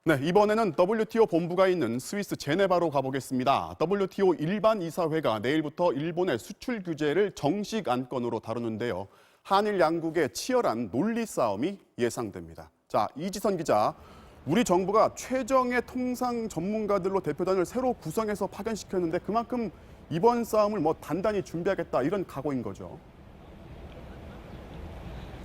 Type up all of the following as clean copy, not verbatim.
네, 이번에는 WTO 본부가 있는 스위스 제네바로 가보겠습니다. WTO 일반 이사회가 내일부터 일본의 수출 규제를 정식 안건으로 다루는데요. 한일 양국의 치열한 논리 싸움이 예상됩니다. 자, 이지선 기자, 우리 정부가 최정예 통상 전문가들로 대표단을 새로 구성해서 파견시켰는데 그만큼 이번 싸움을 단단히 준비하겠다 이런 각오인 거죠.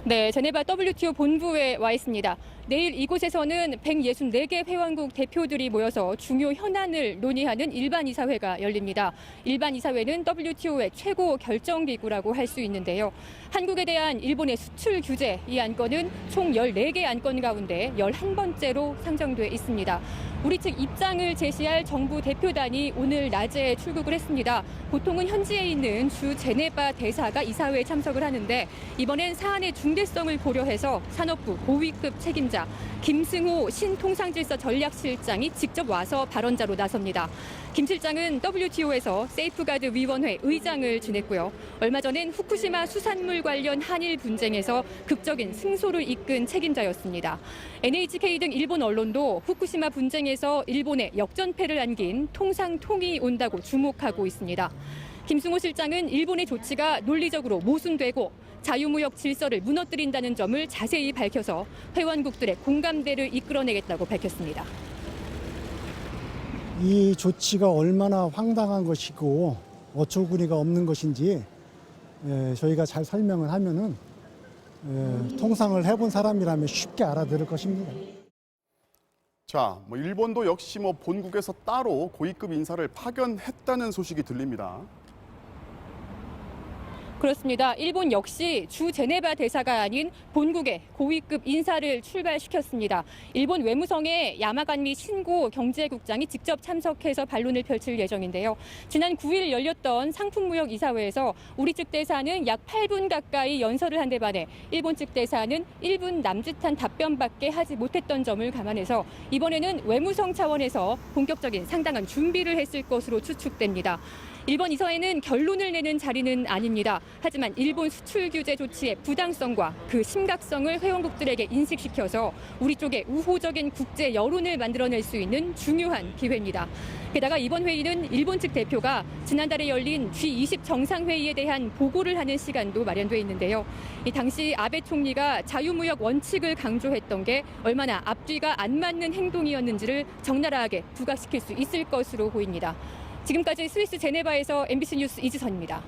네, 제네바 WTO 본부에 와 있습니다. 내일 이곳에서는 164개 회원국 대표들이 모여서 중요 현안을 논의하는 일반 이사회가 열립니다. 일반 이사회는 WTO의 최고 결정기구라고 할 수 있는데요. 한국에 대한 일본의 수출 규제 이 안건은 총 14개 안건 가운데 11번째로 상정돼 있습니다. 우리 측 입장을 제시할 정부 대표단이 오늘 낮에 출국을 했습니다. 보통은 현지에 있는 주 제네바 대사가 이사회에 참석을 하는데 이번엔 사안의 중대성을 고려해서 산업부 고위급 책임자 김승호 신통상질서 전략실장이 직접 와서 발언자로 나섭니다. 김 실장은 WTO에서 세이프가드 위원회 의장을 지냈고요. 얼마 전엔 후쿠시마 수산물 관련 한일 분쟁에서 극적인 승소를 이끈 책임자였습니다. NHK 등 일본 언론도 후쿠시마 분쟁에서 일본에 역전패를 안긴 통상통이 온다고 주목하고 있습니다. 김승호 실장은 일본의 조치가 논리적으로 모순되고 자유무역 질서를 무너뜨린다는 점을 자세히 밝혀서 회원국들의 공감대를 이끌어내겠다고 밝혔습니다. 이 조치가 얼마나 황당한 것이고 어처구니가 없는 것인지 저희가 잘 설명을 하면은 통상을 해본 사람이라면 쉽게 알아들을 것입니다. 자, 일본도 역시 본국에서 따로 고위급 인사를 파견했다는 소식이 들립니다. 그렇습니다. 일본 역시 주 제네바 대사가 아닌 본국의 고위급 인사를 출발시켰습니다. 일본 외무성의 야마가미 신고 경제국장이 직접 참석해서 반론을 펼칠 예정인데요. 지난 9일 열렸던 상품무역 이사회에서 우리 측 대사는 약 8분 가까이 연설을 한 데 반해 일본 측 대사는 1분 남짓한 답변밖에 하지 못했던 점을 감안해서 이번에는 외무성 차원에서 본격적인 상당한 준비를 했을 것으로 추측됩니다. 일본 이사회는 결론을 내는 자리는 아닙니다. 하지만 일본 수출 규제 조치의 부당성과 그 심각성을 회원국들에게 인식시켜서 우리 쪽에 우호적인 국제 여론을 만들어낼 수 있는 중요한 기회입니다. 게다가 이번 회의는 일본 측 대표가 지난달에 열린 G20 정상회의에 대한 보고를 하는 시간도 마련돼 있는데요. 이 당시 아베 총리가 자유무역 원칙을 강조했던 게 얼마나 앞뒤가 안 맞는 행동이었는지를 적나라하게 부각시킬 수 있을 것으로 보입니다. 지금까지 스위스 제네바에서 MBC 뉴스 이지선입니다.